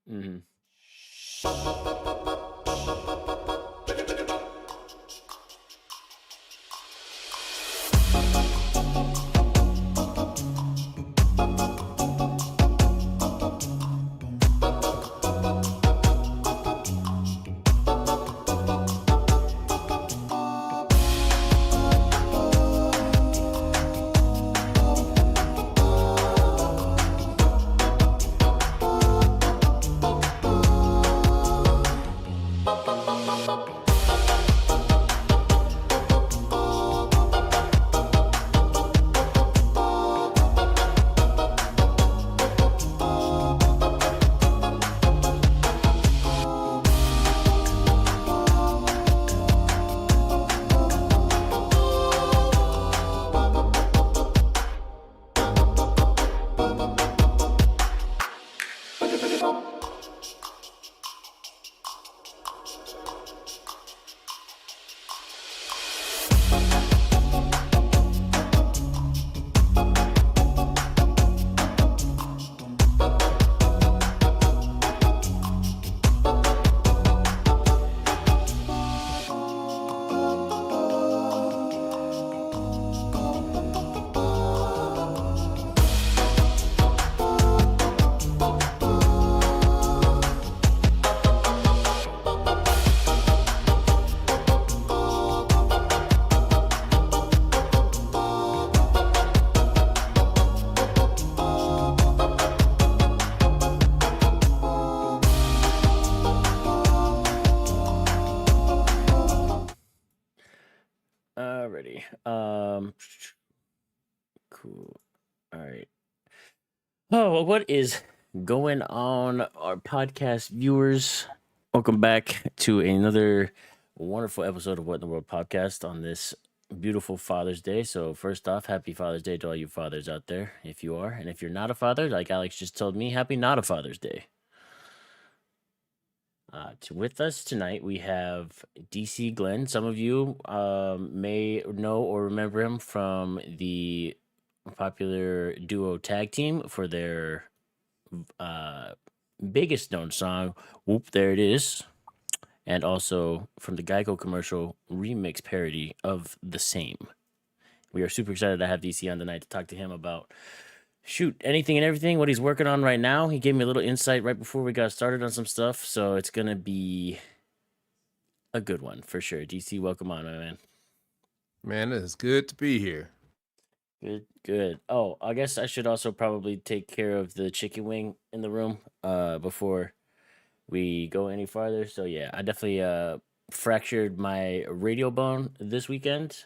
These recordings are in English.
Hmm. Alrighty. Cool. All right. Oh, well, what is going on, our podcast viewers? Welcome back to another wonderful episode of What in the World podcast on this beautiful Father's Day. So, first off, happy Father's Day to all you fathers out there, if you are. And if you're not a father, like Alex just told me, happy not a Father's Day. With us tonight, we have DC Glen. Some of you may know or remember him from the popular duo tag team for their biggest known song, Whoop, There It Is, and also from the Geico commercial remix parody of the same. We are super excited to have DC on tonight to talk to him about anything and everything, what he's working on right now. He gave me a little insight right before we got started on some stuff, so it's gonna be a good one for sure. DC, welcome on, my man. Man, it is good to be here. Good. Oh, I guess I should also probably take care of the chicken wing in the room before we go any farther. So yeah, I definitely fractured my radial bone this weekend.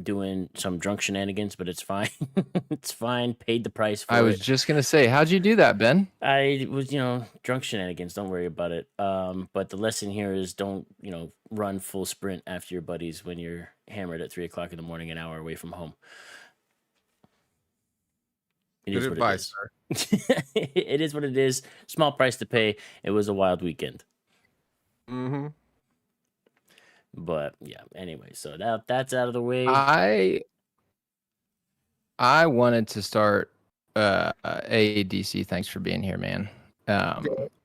Doing some drunk shenanigans, but it's fine. It's fine. Paid the price for it. I was just gonna say, how'd you do that, Ben? I was, drunk shenanigans. Don't worry about it. But the lesson here is don't, run full sprint after your buddies when you're hammered at 3 o'clock in the morning, an hour away from home. Good advice, sir. It is what it is. Small price to pay. It was a wild weekend. Mm-hmm. But yeah, anyway, so that's out of the way. I wanted to start AADC. Thanks for being here, man.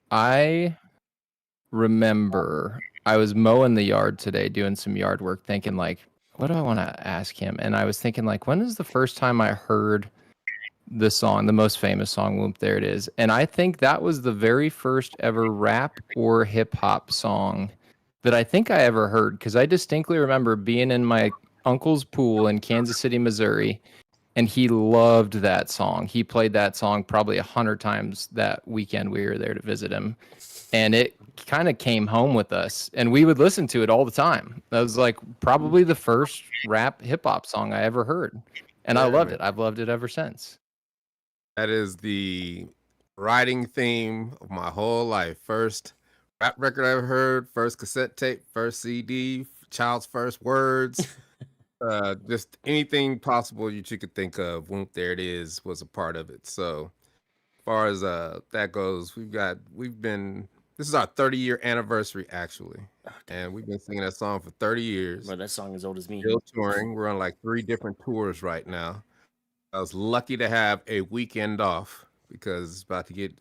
I remember I was mowing the yard today, doing some yard work, thinking like, what do I want to ask him? And I was thinking like, when is the first time I heard the song, the most famous song, Whomp, There It Is? And I think that was the very first ever rap or hip hop song that I think I ever heard, because I distinctly remember being in my uncle's pool in Kansas City, Missouri, and he loved that song. He played that song probably 100 times that weekend we were there to visit him. And it kind of came home with us, and we would listen to it all the time. That was like probably the first rap hip hop song I ever heard. And I loved it. I've loved it ever since. That is the writing theme of my whole life. First rap record I ever heard, first cassette tape, first CD, child's first words. Just anything possible you could think of, Whomp, There It Is was a part of it. So as far as that goes, this is our 30-year anniversary actually. And we've been singing that song for 30 years. Bro, that song is old as me. Still touring. We're on like 3 different tours right now. I was lucky to have a weekend off because it's about to get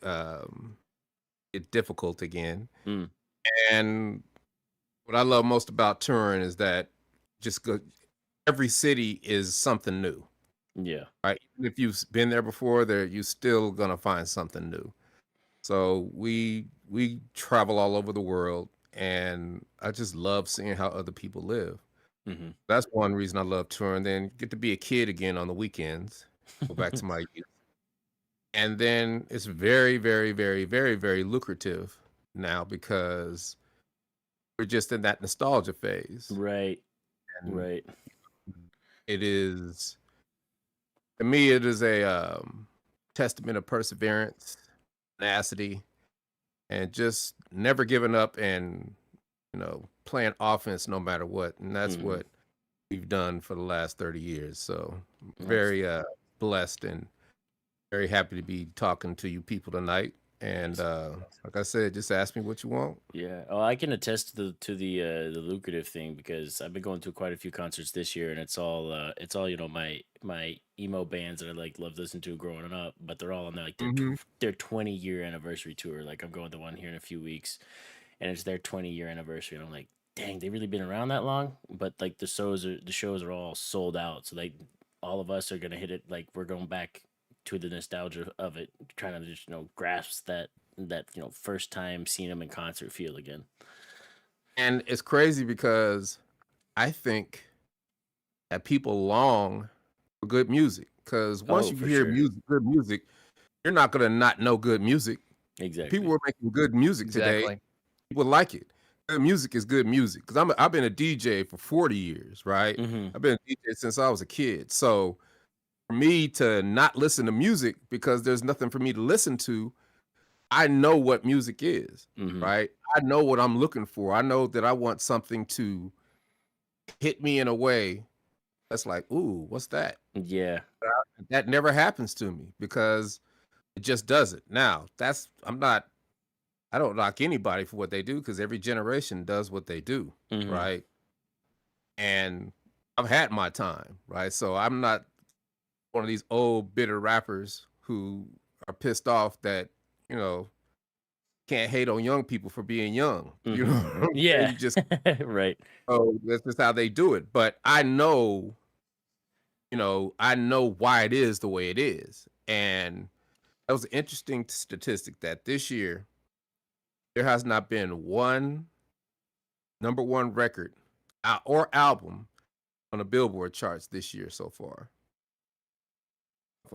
difficult again. Mm. And what I love most about touring is that just every city is something new, Yeah. right? Even if you've been there before, you're still gonna find something new. So we travel all over the world, and I just love seeing how other people live. Mm-hmm. That's one reason I love touring. Then get to be a kid again on the weekends. Go back to my youth. And then it's very, very, very, very, very lucrative now because we're just in that nostalgia phase. Right. And Right. it is, to me, it is a testament of perseverance, tenacity, and just never giving up and, playing offense no matter what. And that's Mhm. what we've done for the last 30 years. So That's- very blessed and very happy to be talking to you people tonight. And like I said, just ask me what you want. Yeah. Oh, I can attest to the lucrative thing because I've been going to quite a few concerts this year, and it's all my emo bands that I love listening to growing up, but they're all on Mhm. their 20-year anniversary tour. Like I'm going to one here in a few weeks, and it's their 20-year anniversary, and I'm like, dang, they really been around that long? But like the shows are all sold out, so like all of us are gonna hit it. Like we're going back to the nostalgia of it, trying to just grasp that first time seeing them in concert feel again. And it's crazy because I think that people long for good music. Because once Oh, you for hear sure. good music, you're not gonna not know good music. People Exactly. are making good music today. Exactly. People like it. Good music is good music. Because I've been a DJ for 40 years, right? Mm-hmm. I've been a DJ since I was a kid. So for me to not listen to music because there's nothing for me to listen to, I know what music is, Mm-hmm. right? I know what I'm looking for. I know that I want something to hit me in a way that's like, ooh, what's that? Yeah. That never happens to me because it just doesn't. Now, I don't knock anybody for what they do because every generation does what they do, Mm-hmm. right? And I've had my time, right? So I'm not one of these old bitter rappers who are pissed off that, you know, can't hate on young people for being young. You know Mm-hmm. what I'm saying? Yeah. You just Right. oh, that's just how they do it. But I know, I know why it is the way it is. And that was an interesting statistic that this year there has not been one number one record or album on the Billboard charts this year so far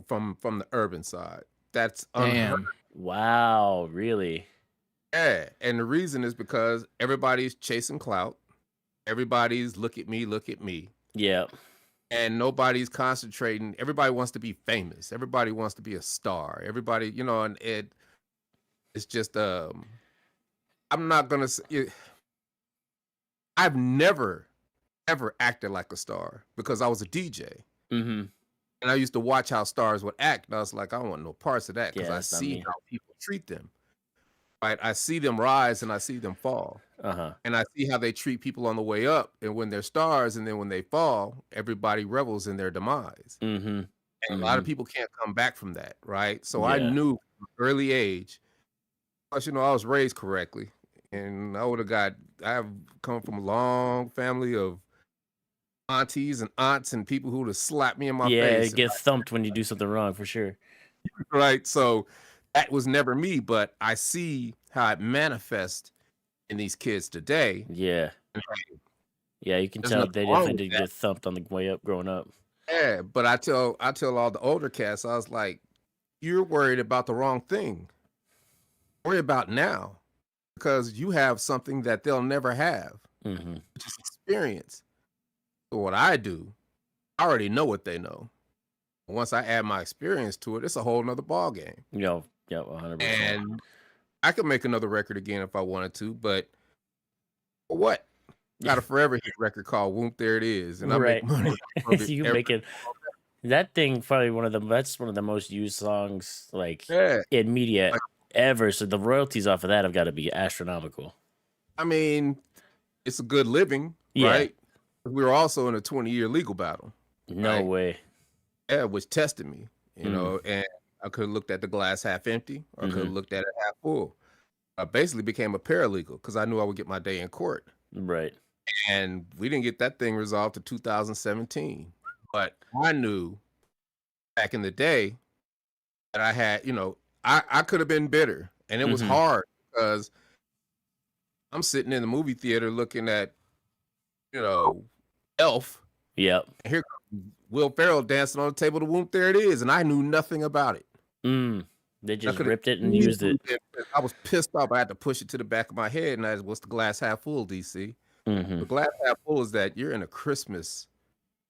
from the urban side. That's unheard. Damn. Wow. Really? Yeah, and the reason is because everybody's chasing clout. Everybody's look at me, Yeah. and nobody's concentrating. Everybody wants to be famous. Everybody wants to be a star. Everybody, and it's just I'm not gonna say I've never ever acted like a star because I was a DJ. Mm-hmm. And I used to watch how stars would act. And I was like, I don't want no parts of that because Yeah, I that's not see me. how people treat them. Right. I see them rise and I see them fall. Uh-huh. And I see how they treat people on the way up. And when they're stars and then when they fall, everybody revels in their demise. Mm-hmm. And a lot Mm-hmm. of people can't come back from that. Right. So I Yeah. knew from an early age, plus, I was raised correctly. And I've come from a long family of aunties and aunts and people who would have slapped me in my Yeah, face. it gets thumped when you do something wrong for sure. Right. So that was never me, but I see how it manifests in these kids today. Yeah. Yeah, you can There's tell nothing they wrong definitely with did that. get thumped on the way up growing up. Yeah, but I tell all the older cats, I was like, you're worried about the wrong thing. Worry about now because you have something that they'll never have, Mm-hmm. which is experience. So what I do, I already know what they know. Once I add my experience to it, it's a whole nother ball game. Yeah, 100%. And I could make another record again if I wanted to, but for what? Got a forever hit record called Whomp, There It Is, and I make Right. money off of it You every make it that thing probably that's one of the most used songs yeah. in media Like, ever. So the royalties off of that have got to be astronomical. I mean, it's a good living, Yeah. right? We were also in a 20-year legal battle, No right? way. Yeah, which tested me, Mm. and I could have looked at the glass half empty, or I could have Mhm. looked at it half full. I basically became a paralegal because I knew I would get my day in court. Right. And we didn't get that thing resolved to 2017. But I knew back in the day that I had, I could have been bitter. And it was Mhm. hard because I'm sitting in the movie theater looking at, Elf. Yep. And here comes Will Ferrell dancing on the table to Whomp, there it is. And I knew nothing about it. They I just could have ripped it and used it. I was pissed off. I had to push it to the back of my head. And I was, what's the glass half full, DC? The Mhm. glass half full is that you're in a Christmas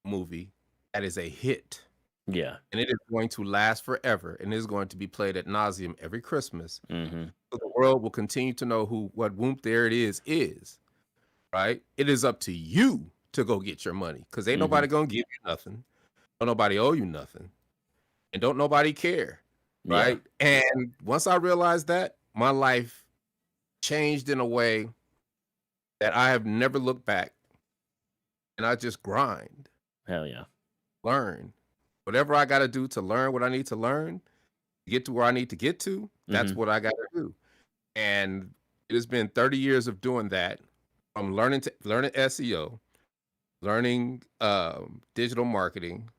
movie that is a hit. Yeah. And it is going to last forever. And it is going to be played at nauseum every Christmas. Mhm. So the world will continue to know what Whomp There It is, right? It is up to you to go get your money because ain't nobody going to give you nothing. Don't nobody owe you nothing. And don't nobody care, Yeah. right? And once I realized that, my life changed in a way that I have never looked back. And I just grind, Hell yeah. learn. Whatever I got to do to learn what I need to learn, to get to where I need to get to, that's Mhm. what I got to do. And it has been 30 years of doing that. I'm learning SEO, learning digital marketing,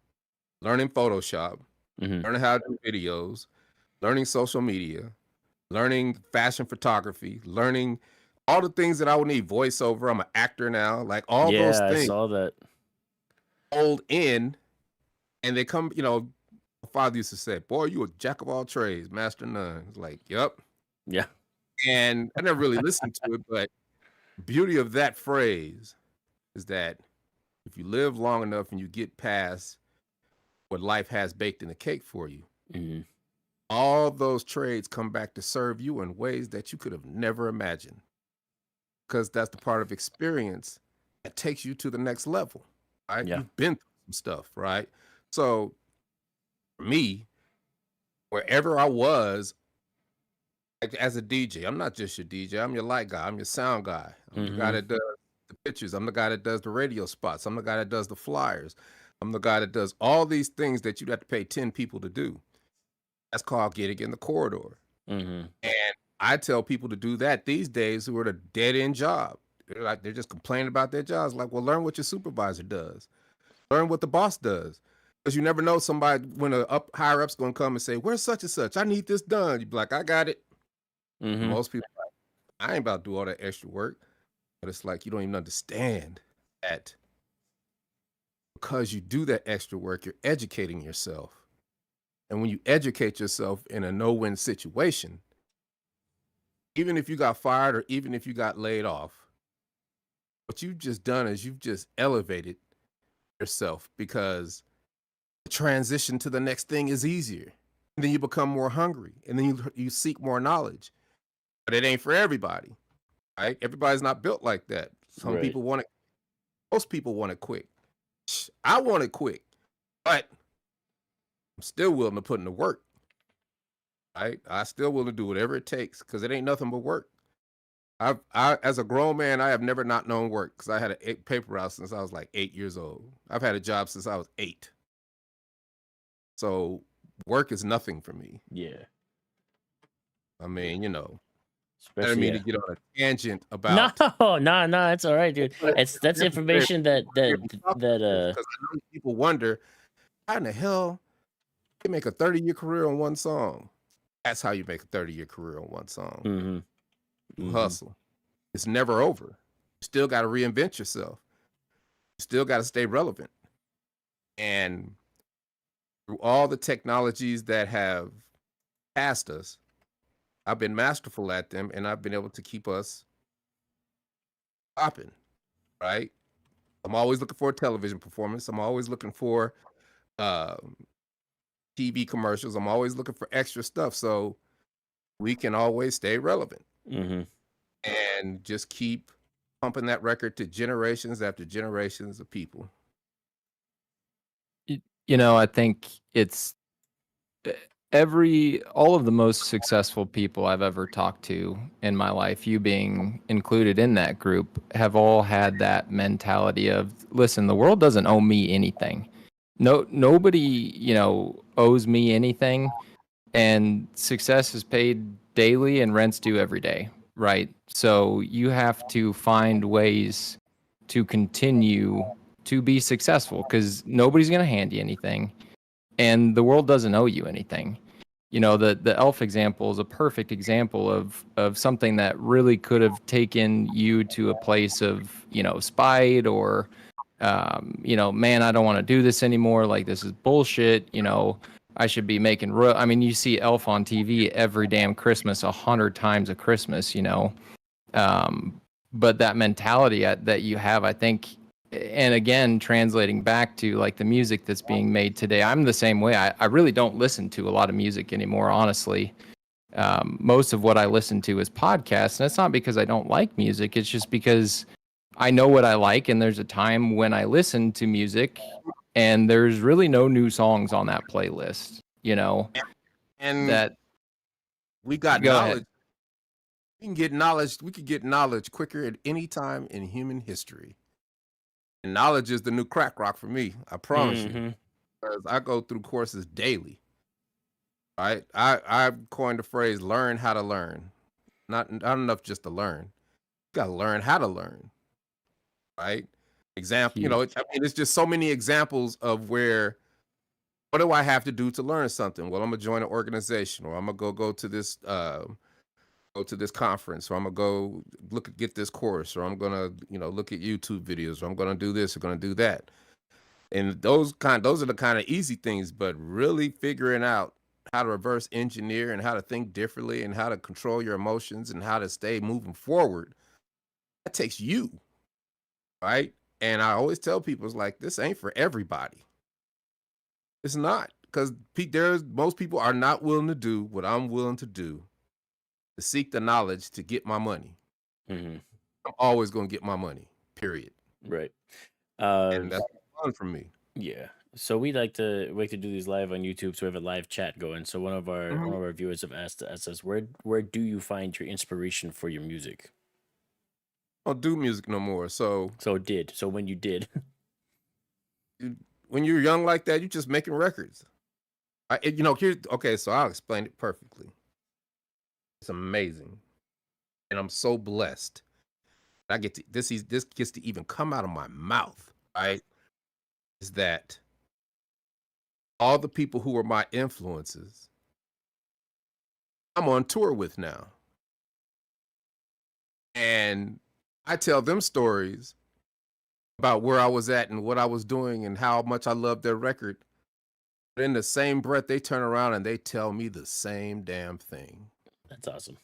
learning Photoshop, Mhm. learning how to do videos, learning social media, learning fashion photography, learning all the things that I would need, voiceover. I'm an actor now, like all those Yeah, I things saw that. fold in, and they come, my father used to say, boy, you a jack of all trades, master of none. It's like, yep. Yeah. And I never really listened to it, but the beauty of that phrase is that if you live long enough and you get past what life has baked in the cake for you, Mhm. all those trades come back to serve you in ways that you could have never imagined. Because that's the part of experience that takes you to the next level, right? Yeah. You've been through some stuff, right? So for me, wherever I was, like, as a DJ, I'm not just your DJ. I'm your light guy. I'm your sound guy. I'm the guy Mhm. that does the pictures. I'm the guy that does the radio spots. I'm the guy that does the flyers. I'm the guy that does all these things that you'd have to pay 10 people to do. That's called getting in the corridor. Mhm. And I tell people to do that these days who are at a dead end job. They're just complaining about their jobs. Like, well, learn what your supervisor does. Learn what the boss does. Because you never know somebody when a higher up's gonna come and say, where's such and such? I need this done. You'd be like, I got it. And Mhm. most people are like, I ain't about to do all that extra work. But it's like you don't even understand that because you do that extra work, you're educating yourself. And when you educate yourself in a no-win situation, even if you got fired or even if you got laid off, what you've just done is you've just elevated yourself because the transition to the next thing is easier. And then you become more hungry and then you seek more knowledge. But it ain't for everybody, right? Everybody's not built like that. Some Right. people want it, most people want it quick. I want it quick, but I'm still willing to put in the work, right? I still willing to do whatever it takes because it ain't nothing but work. As a grown man, I have never not known work because I had a paper route since I was like 8 years old. I've had a job since I was 8. So work is nothing for me. Yeah. I mean, I didn't Especially mean to get on a tangent No, about. no, no, that's all right, dude. That's information that Because I know people wonder how in the hell you make a 30-year career on one song. That's how you make a 30-year career on one song. Mhm. You Mhm. hustle. It's never over. You still got to reinvent yourself. You still got to stay relevant. And through all the technologies that have passed us, I've been masterful at them and I've been able to keep us popping, right? I'm always looking for a television performance. I'm always looking for um, TV commercials. I'm always looking for extra stuff so we can always stay relevant Mhm. and just keep pumping that record to generations after generations of people. I think it's all of the most successful people I've ever talked to in my life, you being included in that group, have all had that mentality of, listen, the world doesn't owe me anything. Nobody, owes me anything. and success is paid daily and rent's due every day, right? So you have to find ways to continue to be successful because nobody's going to hand you anything and the world doesn't owe you anything. You know, the elf example is a perfect example of something that really could have taken you to a place of, you know, spite or you know, man, I don't want to do this anymore. Like, this is bullshit. You know, I should be making. I mean, you see Elf on TV every damn Christmas, 100 times a Christmas. You know, but that mentality that you have, I think, and again, translating back to like the music that's being made today, I'm the same way. I really don't listen to a lot of music anymore, honestly. Most of what I listen to is podcasts, and it's not because I don't like music. It's just because I know what I like, and there's a time when I listen to music, and there's really no new songs on that playlist. You know, And that we got go knowledge. ahead. We can get knowledge. We could get knowledge quicker at any time in human history. And knowledge is the new crack rock for me. I promise you, because I go through courses daily. Right? I coined the phrase "learn how to learn." Not enough just to learn. You got to learn how to learn. Right? Example. You know, Huge. I mean, it's just so many examples of where. What do I have to do to learn something? Well, I'm gonna join an organization, or I'm gonna go to this conference, or I'm gonna go get this course, or I'm gonna look at YouTube videos, or I'm gonna do this, or gonna do that. And those are the kind of easy things, but really figuring out how to reverse engineer and how to think differently and how to control your emotions and how to stay moving forward, that takes you, right? And I always tell people, it's like, this ain't for everybody. It's not, because most people are not willing to do what I'm willing to do to seek the knowledge to get my money. I'm always going to get my money, period. Right. And that's fun for me. Yeah. So we like to do these live on YouTube, so we have a live chat going. So one of our viewers have asked us, where do you find your inspiration for your music? I don't do music no more. So when you did. When you're young like that, you're just making records. So I'll explain it perfectly. It's amazing. And I'm so blessed. I get to this gets to even come out of my mouth, right? Is that all the people who were my influences, I'm on tour with now. And I tell them stories about where I was at and what I was doing and how much I loved their record. But in the same breath, they turn around and they tell me the same damn thing. That's awesome.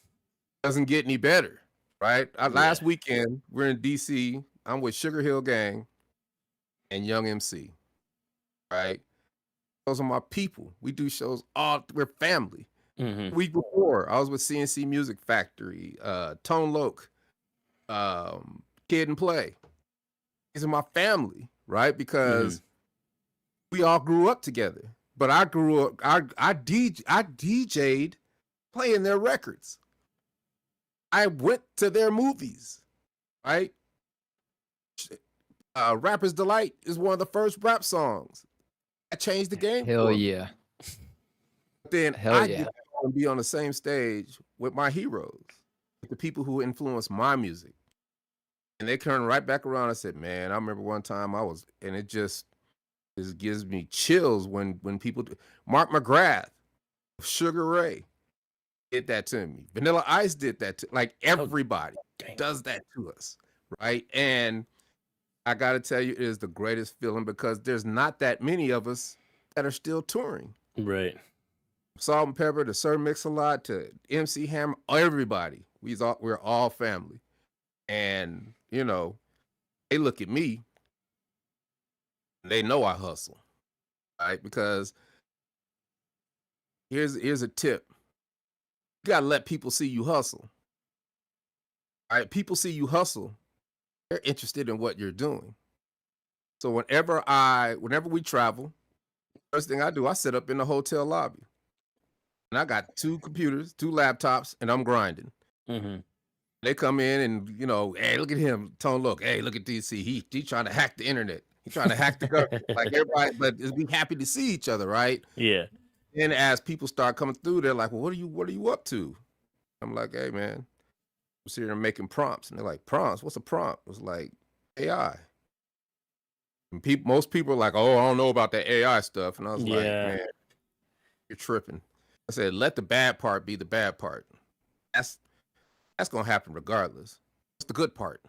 Doesn't get any better, right? Last weekend, we're in DC. I'm with Sugar Hill Gang and Young MC, right? Those are my people. We do shows we're family. Week before, I was with CNC Music Factory, Tone Loc, Kid and Play. These are my family, right? Because we all grew up together. But I grew up, I DJ'd playing their records. I went to their movies, right? Rapper's Delight is one of the first rap songs. I changed the game. Hell yeah. Then I get to be on the same stage with my heroes, with the people who influenced my music. And they turned right back around and said, man, I remember one time and it just gives me chills when people do. Mark McGrath, Sugar Ray did that to me. Vanilla Ice did that to, like, everybody does that to us, right? And I got to tell you, it is the greatest feeling because there's not that many of us that are still touring. Right. Salt and Pepper to Sir Mix-a-Lot to MC Hammer, everybody. We're all family. And, they look at me, they know I hustle, right? Because here's a tip. You got to let people see you hustle. All right? People see you hustle, they're interested in what you're doing. So whenever we travel, first thing I do, I sit up in the hotel lobby. And I got 2 computers, 2 laptops, and I'm grinding. They come in and, hey, look at him, Tone Loc. Hey, look at DC. He trying to hack the internet. He's trying to hack the government. Like, everybody, but we happy to see each other, right? Yeah. And as people start coming through, they're like, well, what are you up to? I'm like, hey man, I'm sitting here making prompts. And they're like, prompts? What's a prompt? It was like AI. And most people are like, oh, I don't know about that AI stuff. And I was like, Yeah. man, you're tripping. I said, let the bad part be the bad part. That's gonna happen regardless. What's the good part?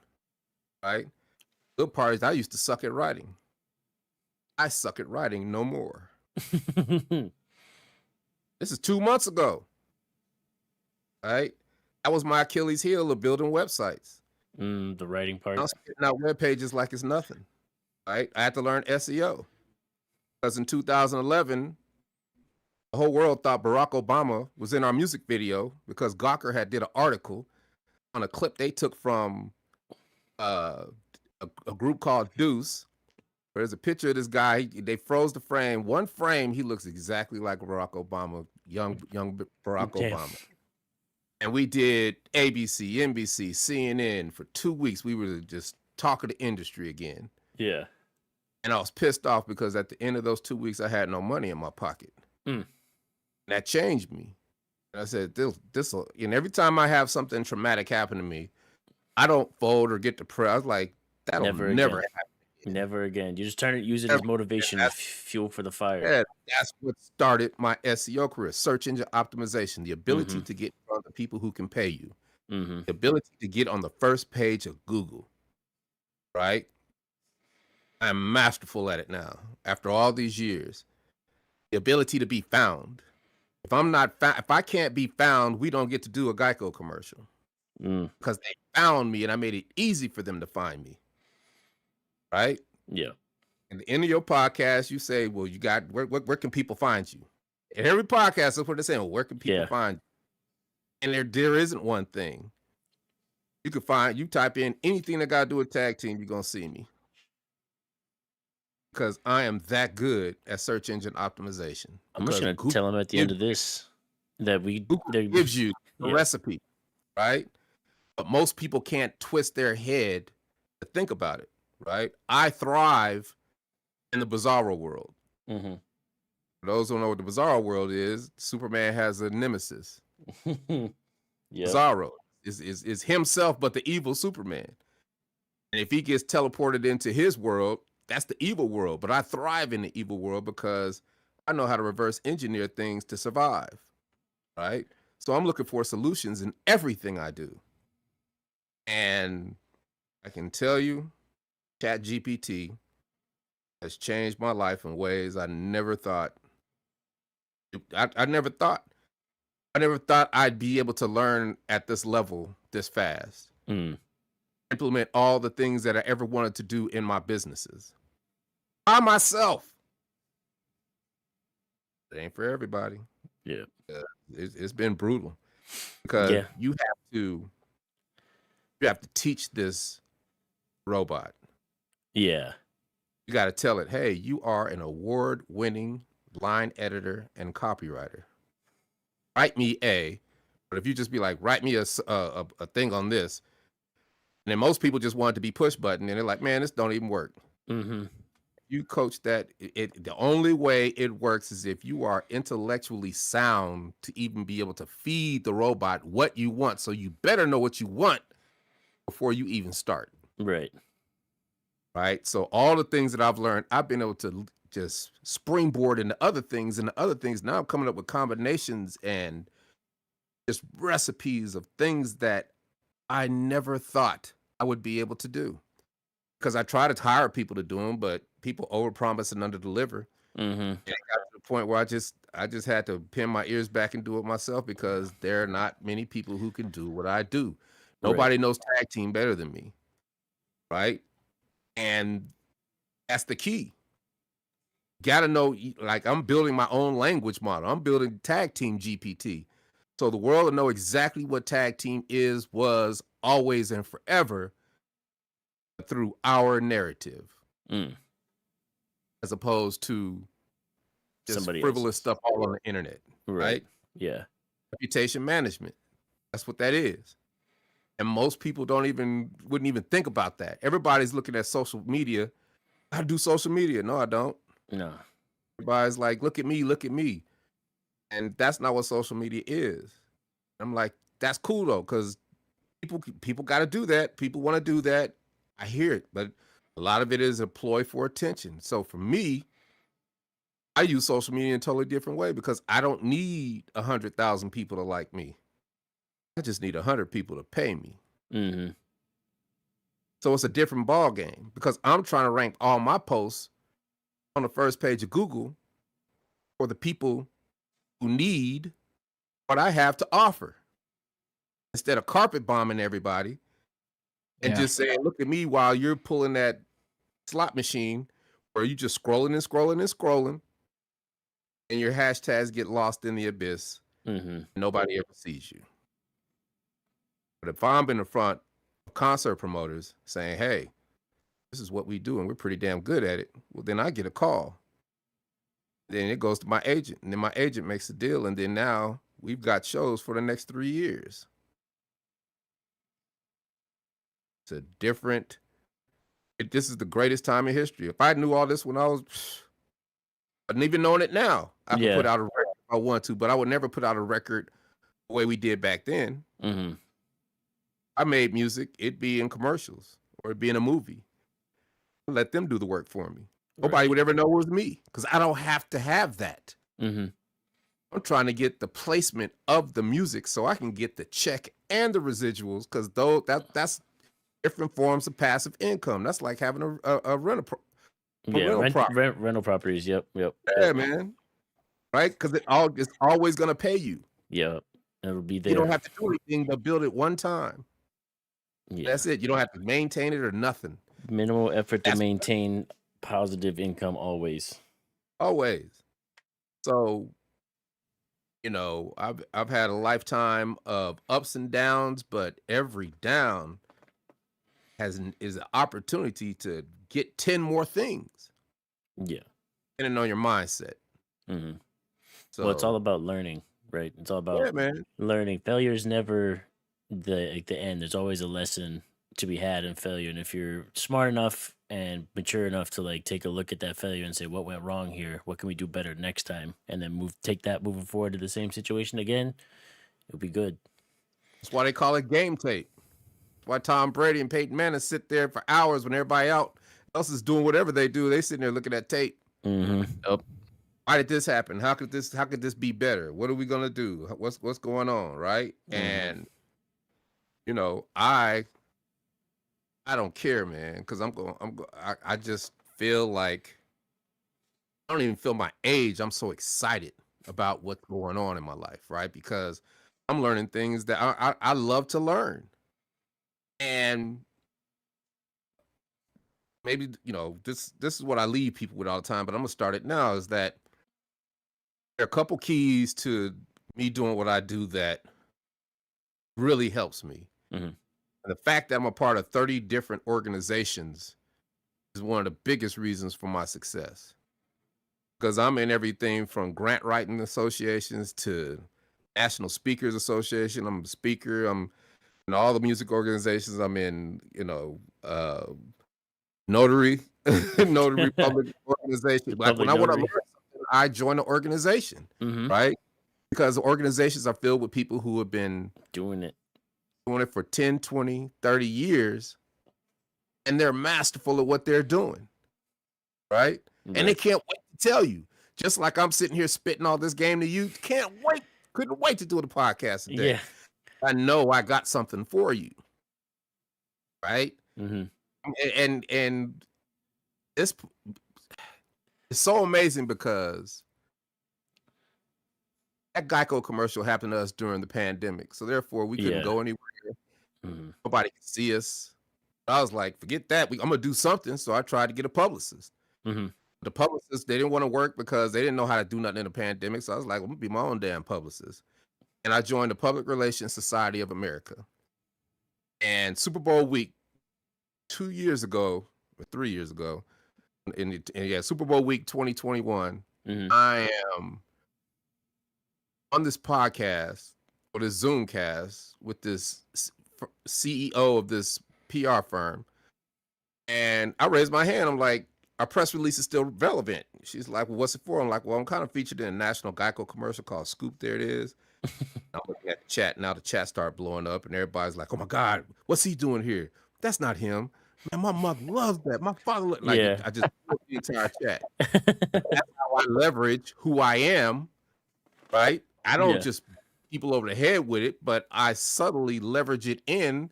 Right? Good part is I used to suck at writing. I suck at writing no more. This is 2 months ago. Right? That was my Achilles heel of building websites. The writing part. I was spitting out web pages like it's nothing. Right? I had to learn SEO. Because in 2011, the whole world thought Barack Obama was in our music video because Gawker had did an article on a clip they took from a group called Deuce. There's a picture of this guy. They froze the frame. One frame, he looks exactly like Barack Obama, young Barack Obama. And we did ABC, NBC, CNN for 2 weeks. We were just talking to industry again. Yeah. And I was pissed off because at the end of those 2 weeks, I had no money in my pocket. Mm. That changed me. And I said, this will, and every time I have something traumatic happen to me, I don't fold or get depressed. I was like, that'll never happen. Never again. You just use it as motivation, fuel for the fire. Yeah, that's what started my SEO career, search engine optimization, the ability to get in front of people who can pay you, the ability to get on the first page of Google, right? I'm masterful at it now after all these years. The ability to be found. If I can't be found, we don't get to do a Geico commercial because they found me and I made it easy for them to find me. Right? Yeah. At the end of your podcast, you say, well, you got where can people find you? And every podcast, that's what they're saying. Well, where can people find you? And there isn't one thing. You type in anything that got to do with tag team, you're gonna see me. Because I am that good at search engine optimization. I'm just gonna tell them at the end of this that Google gives you a recipe, right? But most people can't twist their head to think about it. Right, I thrive in the Bizarro world. For those who don't know what the Bizarro world is, Superman has a nemesis. Bizarro is himself, but the evil Superman. And if he gets teleported into his world, that's the evil world. But I thrive in the evil world because I know how to reverse engineer things to survive. Right, so I'm looking for solutions in everything I do, and I can tell you, ChatGPT has changed my life in ways I never thought. I never thought I'd be able to learn at this level this fast. Implement all the things that I ever wanted to do in my businesses by myself. It ain't for everybody. Yeah, it's been brutal because you have to teach this robot. Yeah. You got to tell it, hey, you are an award-winning line editor and copywriter. Write me but if you just be like, write me a thing on this, and then most people just want it to be push button, and they're like, man, this don't even work. You coach that. The only way it works is if you are intellectually sound to even be able to feed the robot what you want. So you better know what you want before you even start. Right. Right. So all the things that I've learned, I've been able to just springboard into other things and other things. Now I'm coming up with combinations and just recipes of things that I never thought I would be able to do. Because I try to hire people to do them, but people overpromise and underdeliver. And it got to the point where I just had to pin my ears back and do it myself because there are not many people who can do what I do. Nobody knows tag team better than me. Right. And that's the key. Got to know, like I'm building my own language model. I'm building tag team GPT. So the world will know exactly what tag team is, was, always, and forever through our narrative. As opposed to just frivolous stuff all on the internet. Right? Yeah. Reputation management. That's what that is. And most people wouldn't even think about that. Everybody's looking at social media. I do social media. No, I don't. No. Everybody's like, look at me, look at me. And that's not what social media is. I'm like, that's cool though, because people got to do that. People want to do that. I hear it, but a lot of it is a ploy for attention. So for me, I use social media in a totally different way because I don't need 100,000 people to like me. I just need 100 people to pay me. Mm-hmm. So it's a different ball game because I'm trying to rank all my posts on the first page of Google for the people who need what I have to offer instead of carpet bombing everybody and Yeah. just saying, look at me while you're pulling that slot machine where you just scrolling and scrolling and scrolling and your hashtags get lost in the abyss. Mm-hmm. Nobody ever sees you. But if I'm in the front of concert promoters saying, hey, this is what we do and we're pretty damn good at it, well, then I get a call. Then it goes to my agent, and then my agent makes a deal, and then now we've got shows for the next 3 years. It's a different. This is the greatest time in history. If I knew all this when I was, I didn't even knowing it now. I could put out a record if I want to, but I would never put out a record the way we did back then. Mm-hmm. I made music; it'd be in commercials or it'd be in a movie. I let them do the work for me. Nobody would ever know it was me because I don't have to have that. Mm-hmm. I'm trying to get the placement of the music so I can get the check and the residuals because that's different forms of passive income. That's like having a rental. Rental properties. Yep. Yeah, man. Right? Because it's always gonna pay you. Yep. It'll be there. You don't have to do anything but build it one time. Yeah. That's it. You don't have to maintain it or nothing. Minimal effort to maintain positive income always. Always. So, I've had a lifetime of ups and downs, but every down is an opportunity to get 10 more things. Yeah. Depending on your mindset. Mm-hmm. So Well, it's all about learning, right? It's all about learning. Failure is never the end. There's always a lesson to be had in failure. And if you're smart enough and mature enough to take a look at that failure and say, what went wrong here? What can we do better next time? And then take that moving forward to the same situation again, it'll be good. That's why they call it game tape. That's why Tom Brady and Peyton Manning sit there for hours when everybody else is doing whatever they do. They sitting there looking at tape. Mm-hmm. Yep. Why did this happen? How could this be better? What are we gonna do? What's going on, right? Mm-hmm. And I don't care, man, because I just feel like I don't even feel my age. I'm so excited about what's going on in my life, right? Because I'm learning things that I love to learn. And maybe, this is what I leave people with all the time, but I'm gonna start it now, is that there are a couple keys to me doing what I do that really helps me. Mm-hmm. And the fact that I'm a part of 30 different organizations is one of the biggest reasons for my success. Because I'm in everything from grant writing associations to National Speakers Association. I'm a speaker. I'm in all the music organizations. I'm in, Notary Public Organization. Like when I want to learn something, I join an organization, right? Because the organizations are filled with people who have been doing it for 10, 20, 30 years, and they're masterful at what they're doing, right? And they can't wait to tell you. Just like I'm sitting here spitting all this game to you, couldn't wait to do the podcast today. Yeah. I know I got something for you, right? Mm-hmm. And it's so amazing because that Geico commercial happened to us during the pandemic, so therefore we couldn't go anywhere. Mm-hmm. Nobody could see us. I was like, forget that. I'm gonna do something. So I tried to get a publicist. Mm-hmm. The publicist, they didn't want to work because they didn't know how to do nothing in the pandemic. So I was like, I'm gonna be my own damn publicist. And I joined the Public Relations Society of America. And Super Bowl week 2 years ago or 3 years ago, Super Bowl week 2021, I am on this podcast or this Zoomcast with this CEO of this PR firm. And I raised my hand. I'm like, our press release is still relevant. She's like, well, what's it for? I'm like, well, I'm kind of featured in a national Geico commercial called Scoop. There it is. I'm looking at the chat. Now the chat started blowing up and everybody's like, oh my God, what's he doing here? That's not him. Man, my mother loves that. My father, like, Yeah. I just put the entire chat. That's how I leverage who I am, right? I don't Yeah. just people over the head with it, but I subtly leverage it in.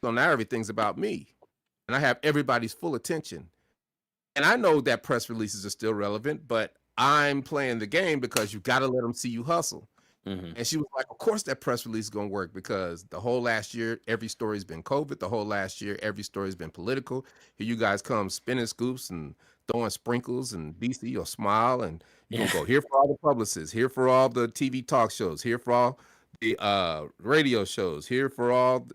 So now everything's about me. And I have everybody's full attention. And I know that press releases are still relevant, but I'm playing the game because you got to let them see you hustle. Mhm. And she was like, of course that press release is going to work because the whole last year, every story's been COVID. The whole last year, every story's been political. Here you guys come spinning scoops and throwing sprinkles and DC or smile. And you're going to go here for all the publicists, here for all the TV talk shows, here for all the radio shows, here for all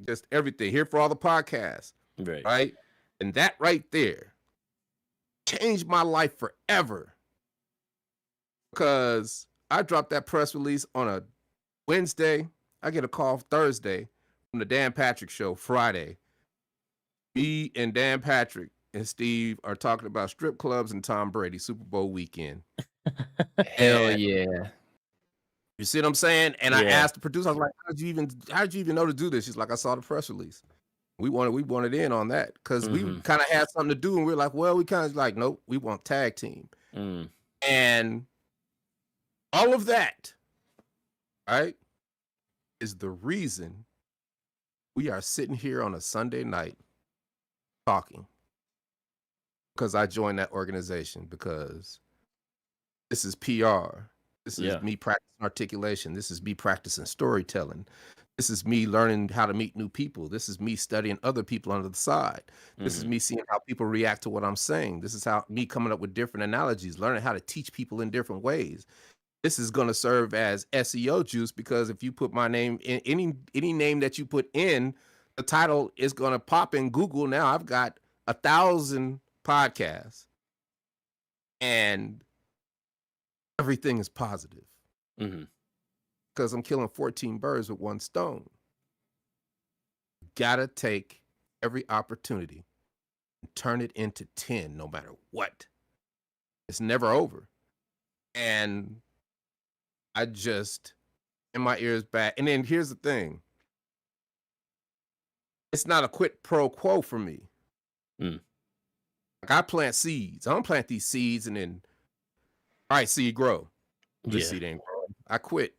just everything, here for all the podcasts, Right. right? And that right there changed my life forever because I dropped that press release on a Wednesday. I get a call Thursday from the Dan Patrick Show Friday. Me and Dan Patrick and Steve are talking about strip clubs and Tom Brady Super Bowl weekend. Hell And yeah. you see what I'm saying? And I Yeah. asked the producer, I was like, how did you even know to do this? She's like, I saw the press release. We wanted in on that because we Mhm. kind of had something to do, and we are like, well, we kind of like, nope, we want tag team. Mm. And all of that, right, is the reason we are sitting here on a Sunday night talking. Because I joined that organization, because this is PR. This is Yeah. me practicing articulation. This is me practicing storytelling. This is me learning how to meet new people. This is me studying other people on the side. This is Mhm. me seeing how people react to what I'm saying. This is how me coming up with different analogies, learning how to teach people in different ways. This is going to serve as SEO juice, because if you put my name in any name that you put in, the title is going to pop in Google. Now I've got 1,000 podcasts and everything is positive Mhm. because I'm killing 14 birds with one stone. Gotta take every opportunity and turn it into 10 no matter what. It's never over. And I just, in my ears back. And then here's the thing. It's not a quid pro quo for me. Mm. Like, I plant seeds. I don't plant these seeds and then, all right, seed grow. This Yeah. seed ain't growing. I quit.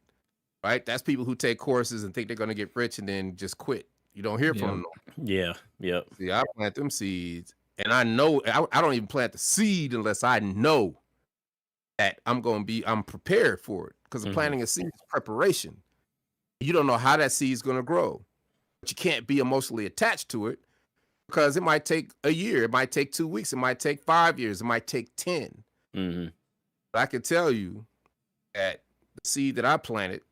Right? That's people who take courses and think they're going to get rich and then just quit. You don't hear from them. Yeah. Yep. See, I plant them seeds, and I know I don't even plant the seed unless I know that I'm prepared for it, because Mhm. planting a seed is preparation. You don't know how that seed is going to grow, but you can't be emotionally attached to it, because it might take a year, it might take 2 weeks, it might take 5 years, it might take 10. Mhm. But I can tell you that the seed that I planted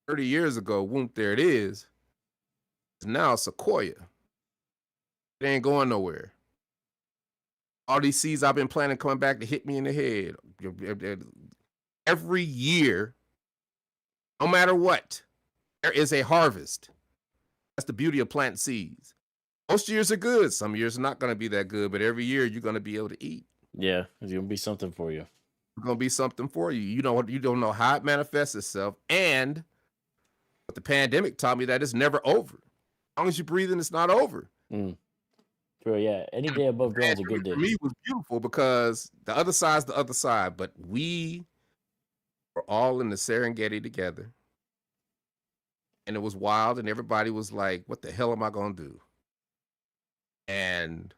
30 years ago, Whomp, there it is now Sequoia. It ain't going nowhere. All these seeds I've been planting coming back to hit me in the head. Every year, no matter what, there is a harvest. That's the beauty of planting seeds. Most years are good. Some years are not going to be that good, but every year you're going to be able to eat. Yeah. It's gonna be something for you. It's going to be something for you. You don't know how it manifests itself. And but the pandemic taught me that it's never over. As long as you're breathing, it's not over. Mm. Bro, yeah. Any day above ground is a good For day. me, was beautiful because the other side's the other side, but we were all in the Serengeti together, and it was wild, and everybody was like, what the hell am I going to do? And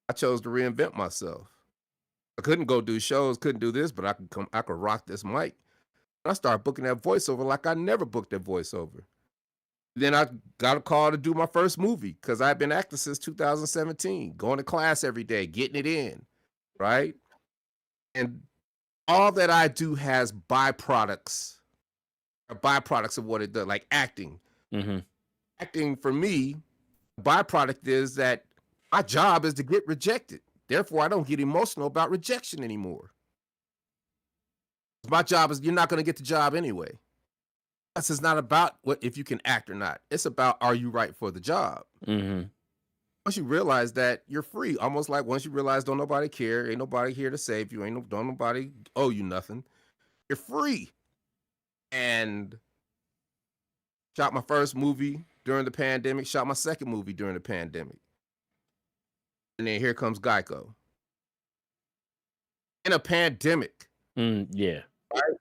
I chose to reinvent myself. I couldn't go do shows, couldn't do this, but I could rock this mic. And I started booking that voiceover like I never booked that voiceover. Then I got a call to do my first movie because I've been acting since 2017, going to class every day, getting it in, right? And all that I do has byproducts of what it does, like acting. Mm-hmm. Acting for me, the byproduct is that my job is to get rejected. Therefore, I don't get emotional about rejection anymore. My job is, you're not going to get the job anyway. This is not about if you can act or not. It's about, are you right for the job? Mm-hmm. once you realize that you're free, almost like once you realize don't nobody care, ain't nobody here to save you, don't nobody owe you nothing. You're free. And shot my first movie during the pandemic, shot my second movie during the pandemic. And then here comes Geico. In a pandemic. Yeah. Right?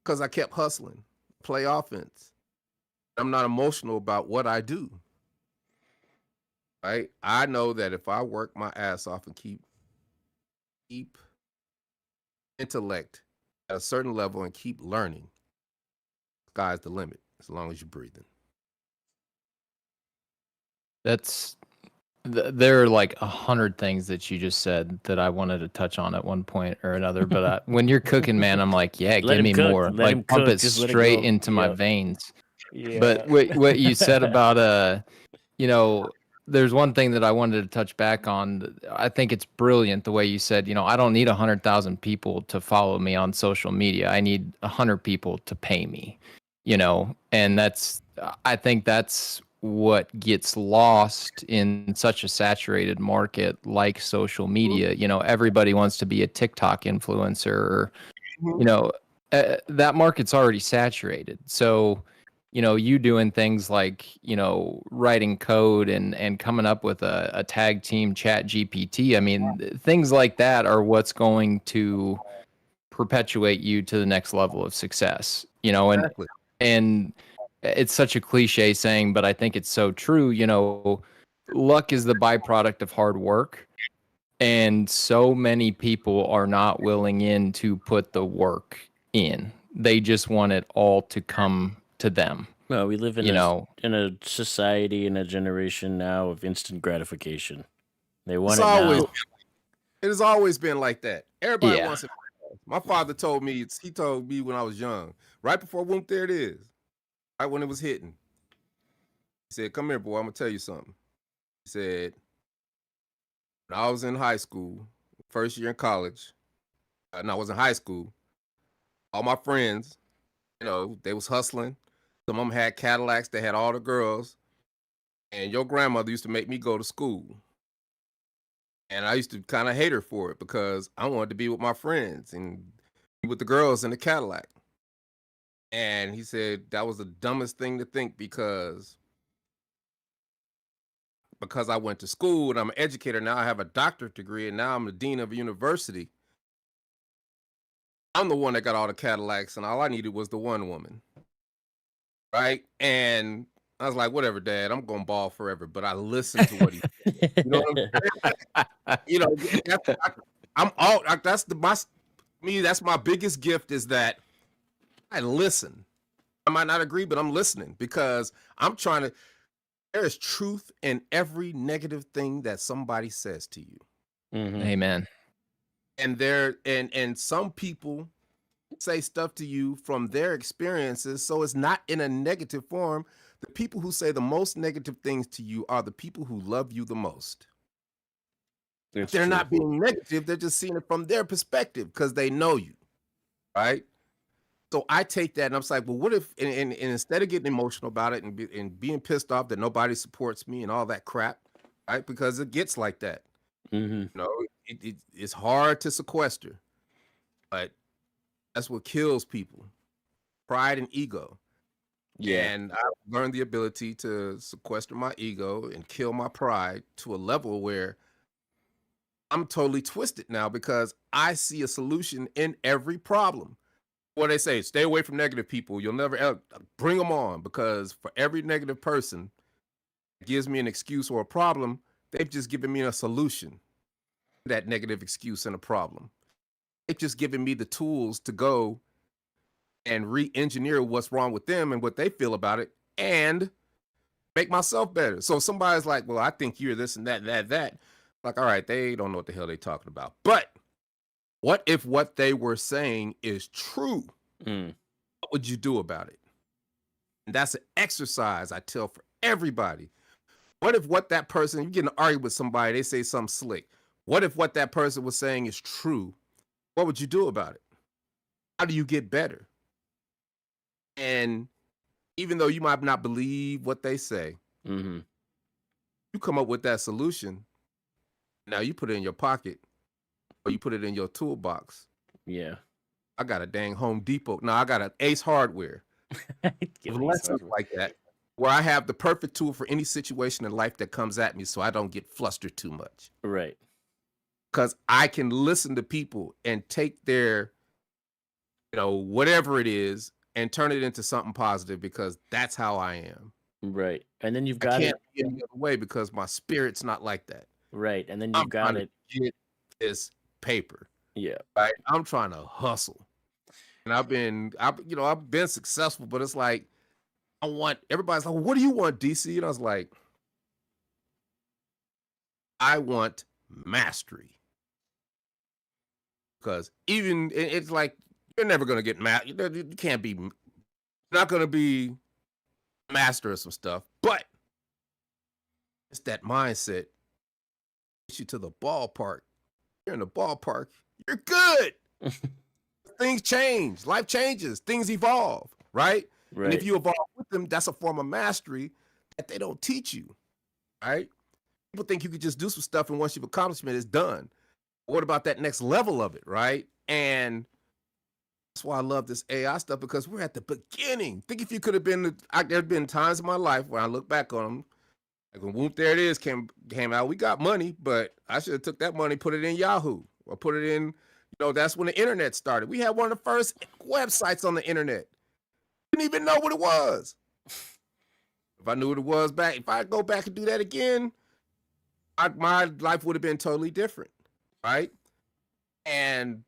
Because I kept hustling, play offense. I'm not emotional about what I do. Right? I know that if I work my ass off and keep intellect at a certain level and keep learning, sky's the limit as long as you're breathing. There are like 100 things that you just said that I wanted to touch on at one point or another. But when you're cooking, man, I'm like, yeah, Let give him me cook. more. Let Like him pump cook. it Just let it straight go. into my Yep. veins. Yeah. But what you said about you know, there's one thing that I wanted to touch back on. I think it's brilliant the way you said, you know, I don't need 100,000 people to follow me on social media. I need 100 people to pay me, you know, and I think that's what gets lost in such a saturated market like social media. You know, everybody wants to be a TikTok influencer, or, you know, that market's already saturated. So, you know, you doing things like, you know, writing code and coming up with a tag team chat GPT. I mean, things like that are what's going to perpetuate you to the next level of success, you know, Exactly. and it's such a cliche saying, but I think it's so true. You know, luck is the byproduct of hard work. And so many people are not willing in to put the work in. They just want it all to come to them. No, we live in You know, in a society, in a generation now of instant gratification. They want It's it always now. it has always been like that. Everybody Yeah. wants it. My father told me, he told me when I was young, right before Whomp, there it is, right when it was hitting. He said, "Come here, boy, I'm gonna tell you something." He said, when I was in high school, first year in college, and I was in high school, all my friends, you know, they was hustling. Some of them had Cadillacs, they had all the girls, and your grandmother used to make me go to school. And I used to kind of hate her for it because I wanted to be with my friends and be with the girls in the Cadillac. And he said that was the dumbest thing to think because I went to school and I'm an educator now. I have a doctorate degree and now I'm the dean of a university. I'm the one that got all the Cadillacs and all I needed was the one woman, right? And I was like, whatever, Dad, I'm gonna ball forever. But I listened to what he said. You know what I'm saying? You know, I'm all that's that's my biggest gift is that I listen. I might not agree, but I'm listening because I'm trying to. There is truth in every negative thing that somebody says to you, Amen. and some people say stuff to you from their experiences, so it's not in a negative form. The people who say the most negative things to you are the people who love you the most. They're not being negative; they're just seeing it from their perspective because they know you, right? So I take that and I'm like, well, what if, and instead of getting emotional about it and being pissed off that nobody supports me and all that crap, right? Because it gets like that. You know, it's hard to sequester, but that's what kills people: pride and ego. Yeah. And I've learned the ability to sequester my ego and kill my pride to a level where I'm totally twisted now because I see a solution in every problem. What they say, stay away from negative people. You'll never bring them on because for every negative person that gives me an excuse or a problem, they've just given me a solution to that negative excuse and a problem. They've just given me the tools to go and re-engineer what's wrong with them and what they feel about it and make myself better. So if somebody's like, well, I think you're this and that. Like, all right, they don't know what the hell they're talking about. But what if what they were saying is true? What would you do about it? And that's an exercise I tell for everybody. What if what that person, you get in an argument with somebody, they say something slick. What if what that person was saying is true? What would you do about it? How do you get better? And even though you might not believe what they say, You come up with that solution. Now you put it in your pocket or you put it in your toolbox. Yeah. I got a dang Home Depot. No, I got an Ace Hardware. Give me Lessons some. like that, where I have the perfect tool for any situation in life that comes at me so I don't get flustered too much. Right. Because I can listen to people and take their, whatever it is and turn it into something positive because that's how I am. Right. And then you've I got can't it. be any other way because my spirit's not like that. Right. And then I'm you've got trying it. to get this paper. Yeah. Right. I'm trying to hustle. And I've been successful, but it's like, everybody's like, what do you want, DC? And I was like, I want mastery. Because it's like, you're never going to get you can't be, you're not going to be master of some stuff, but it's that mindset. Gets you to the ballpark. You're in the ballpark. You're good. Things change. Life changes. Things evolve, right? Right. And if you evolve with them, that's a form of mastery that they don't teach you, right? People think you could just do some stuff and once you've accomplished it, it's done. What about that next level of it, right? And that's why I love this AI stuff because we're at the beginning. Think if you could have been, there's been times in my life where I look back on them, like when Whomp There It Is came out, we got money, but I should have took that money, put it in Yahoo or put it in, that's when the internet started. We had one of the first websites on the internet. Didn't even know what it was. If I knew what it was if I go back and do that again, my life would have been totally different, right? And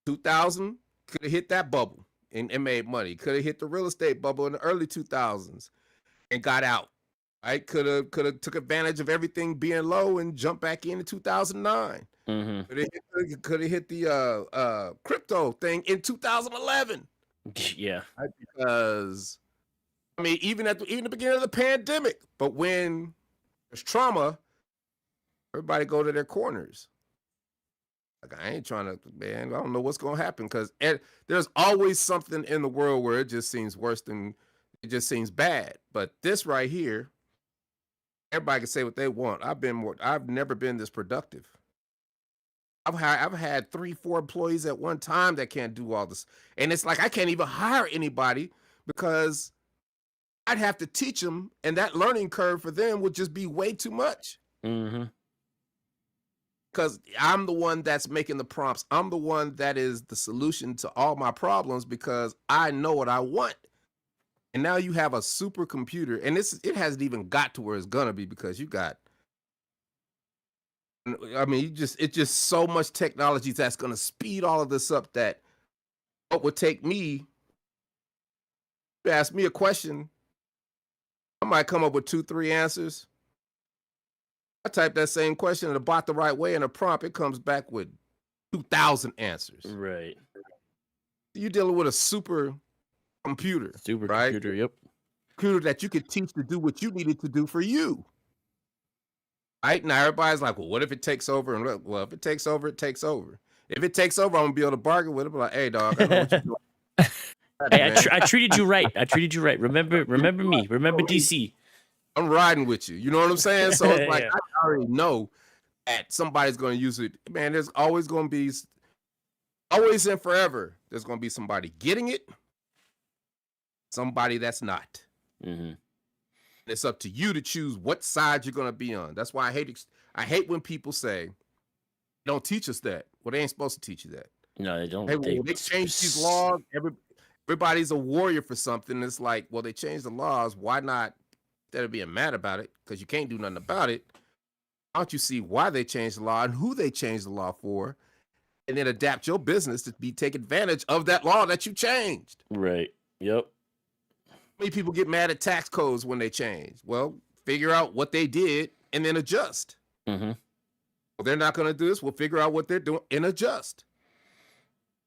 2000 could have hit that bubble and made money. Could have hit the real estate bubble in the early 2000s and got out, right? Could have took advantage of everything being low and jumped back in 2009. Mm-hmm. Could have hit the crypto thing in 2011. Yeah. Right? Because even at the beginning of the pandemic, but when there's trauma, everybody go to their corners. Like I ain't trying to, man. I don't know what's gonna happen because there's always something in the world where it just seems worse than it just seems bad. But this right here, everybody can say what they want. I've never been this productive. I've had 3-4 employees at one time that can't do all this. And it's like I can't even hire anybody because I'd have to teach them, and that learning curve for them would just be way too much. Mm-hmm. Because I'm the one that's making the prompts. I'm the one that is the solution to all my problems because I know what I want. And now you have a supercomputer, and it hasn't even got to where it's gonna be because it's just so much technology that's gonna speed all of this up that what would take me to ask me a question, I might come up with 2-3 answers. I type that same question in the bot the right way in a prompt, it comes back with 2,000 answers. Right. You're dealing with a super computer, right? Yep. Computer that you could teach to do what you needed to do for you. Right now, everybody's like, "Well, what if it takes over?" And look, well, if it takes over, it takes over. If it takes over, I'm gonna be able to bargain with it. Be like, "Hey, dog, I know what you're doing." Hey, I treated you right. Remember me. Remember DC. I'm riding with you. You know what I'm saying? So it's like Yeah. I already know that somebody's going to use it. Man, there's always going to be, always and forever, there's going to be somebody getting it, somebody that's not. Mm-hmm. It's up to you to choose what side you're going to be on. That's why I hate when people say, "Don't teach us that." Well, they ain't supposed to teach you that. No, they don't. Hey, well, they changed these laws. Everybody's a warrior for something. It's like, well, they changed the laws. Why not? Instead of being mad about it, because you can't do nothing about it, why don't you see why they changed the law and who they changed the law for, and then adapt your business to take advantage of that law that you changed? Right. Yep. Many people get mad at tax codes when they change. Well, figure out what they did and then adjust. Mm-hmm. Well, they're not going to do this. We'll figure out what they're doing and adjust.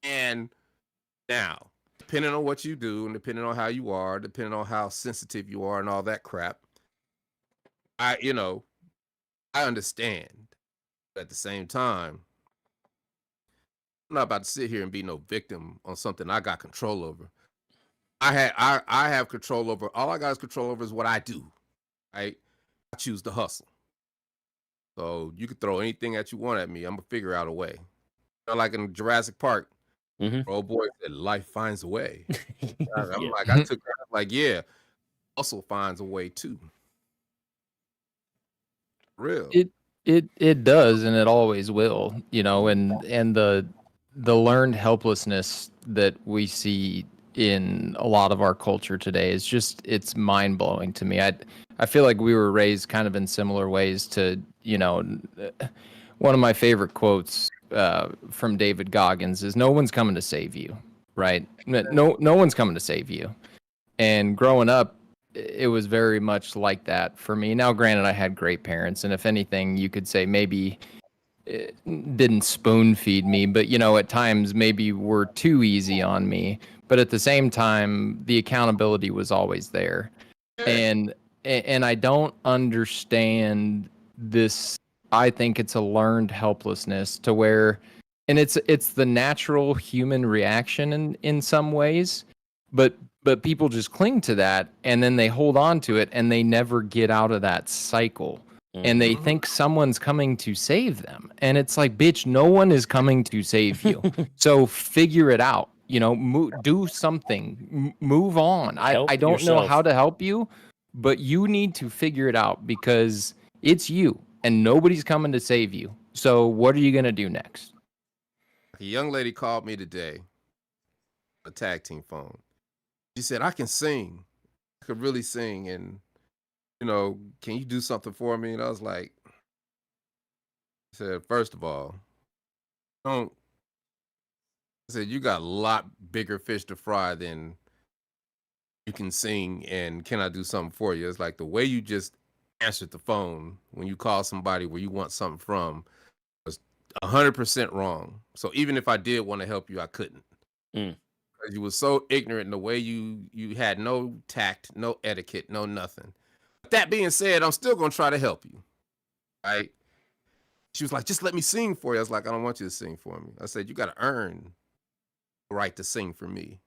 And now, depending on what you do and depending on how you are, depending on how sensitive you are and all that crap, I understand. But at the same time, I'm not about to sit here and be no victim on something I got control over. I have control over. All I got is control over is what I do. Right? I choose to hustle. So you could throw anything that you want at me. I'm gonna figure out a way. Like in Jurassic Park, Mm-hmm. old boy said, "Life finds a way." I'm Yeah. like, I took that. Like, yeah, also finds a way too. Real. It does, and it always will, you know, and the learned helplessness that we see in a lot of our culture today is just it's mind blowing to me. I feel like we were raised kind of in similar ways to, you know, one of my favorite quotes from David Goggins is "No one's coming to save you," right? No one's coming to save you. And growing up, it was very much like that for me. Now, granted, I had great parents, and if anything, you could say maybe it didn't spoon feed me, but you know, at times maybe were too easy on me. But at the same time, the accountability was always there, Yeah. and I don't understand this. I think it's a learned helplessness to where, and it's the natural human reaction in some ways, but people just cling to that and then they hold on to it and they never get out of that cycle and they Mhm. think someone's coming to save them. And it's like, bitch, no one is coming to save you. So figure it out. You know, do something, move on. I Help don't know how yourself. to help you, but you need to figure it out because it's you and nobody's coming to save you. So what are you going to do next? A young lady called me today, a tag team phone. She said, "I can sing. I could really sing, and can you do something for me?" And I was like, I said, "First of all, don't." I said, "You got a lot bigger fish to fry than you can sing, and can I do something for you?" It's like the way you just answered the phone when you call somebody where you want something from was 100% wrong. So even if I did want to help you, I couldn't. Mm. 'Cause you were so ignorant in the way you had no tact, no etiquette, no nothing. That being said, I'm still gonna try to help you. Right? She was like, "Just let me sing for you." I was like, "I don't want you to sing for me." I said, "You gotta earn the right to sing for me.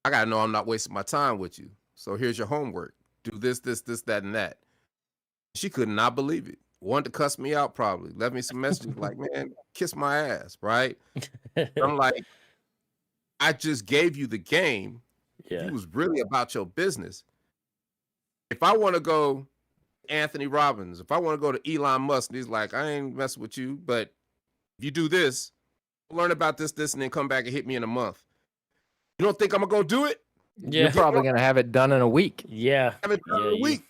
I gotta know I'm not wasting my time with you. So here's your homework. Do this, this, this, that, and that." She could not believe it. Wanted to cuss me out probably. Left me some messages like, "Man, kiss my ass," right? I'm like, I just gave you the game. If Yeah. you was really about your business, if I want to go Anthony Robbins, if I want to go to Elon Musk, and he's like, "I ain't messing with you, but if you do this, learn about this, this, and then come back and hit me in a month." You don't think I'm gonna go do it? You're Yeah. probably going to have it done in a week. Yeah. I haven't done Yeah. it in a You. week,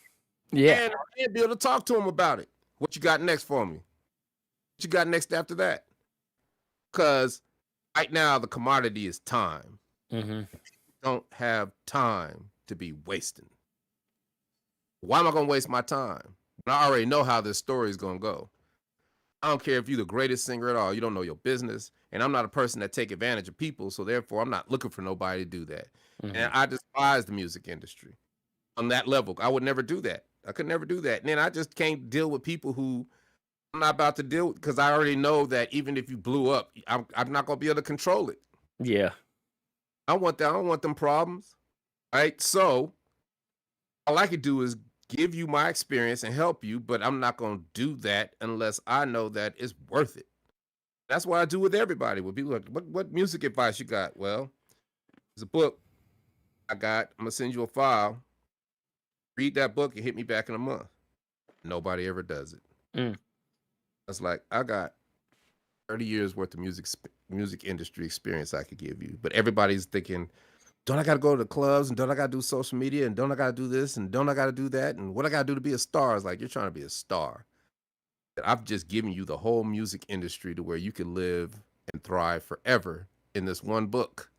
Yeah. and I can't be able to talk to him about it. What you got next for me? What you got next after that? Because right now the commodity is time. Mm-hmm. Don't have time to be wasting. Why am I gonna waste my time? When I already know how this story is gonna go. I don't care if you're the greatest singer at all. You don't know your business, and I'm not a person that take advantage of people. So therefore, I'm not looking for nobody to do that. Mm-hmm. And I despise the music industry on that level. I would never do that. I could never do that. And then I just can't deal with people who I'm not about to deal with because I already know that even if you blew up, I'm not gonna be able to control it. Yeah. I want that. I don't want them problems. Right. So all I could do is give you my experience and help you, but I'm not gonna do that unless I know that it's worth it. That's what I do with everybody. With people like, what music advice you got? Well, there's a book I got. I'm gonna send you a file. Read that book and hit me back in a month. Nobody ever does it. Mm. It's like I got 30 years worth of music industry experience I could give you, but everybody's thinking, don't I got to go to the clubs and don't I got to do social media and don't I got to do this and don't I got to do that and what I got to do to be a star? It's like you're trying to be a star. I've just given you the whole music industry to where you can live and thrive forever in this one book.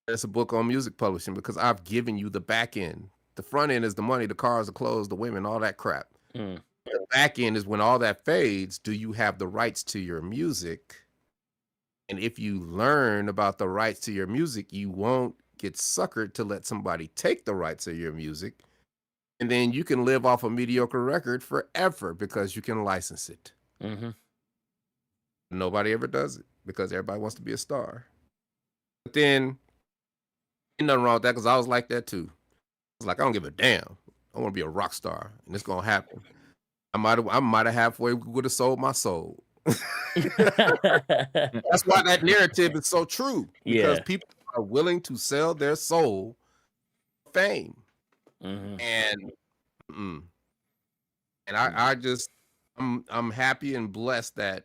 It's a book on music publishing because I've given you the back end. The front end is the money, the cars, the clothes, the women, all that crap. Mm. The back end is when all that fades. Do you have the rights to your music? And if you learn about the rights to your music, you won't get suckered to let somebody take the rights of your music. And then you can live off a mediocre record forever because you can license it. Mm-hmm. Nobody ever does it because everybody wants to be a star. But then, ain't nothing wrong with that because I was like that too. I was like, I don't give a damn. I want to be a rock star and it's going to happen. I might have halfway would have sold my soul. That's why that narrative is so true, because Yeah. people are willing to sell their soul for fame. Mm-hmm. And mm, and I just I'm happy and blessed that,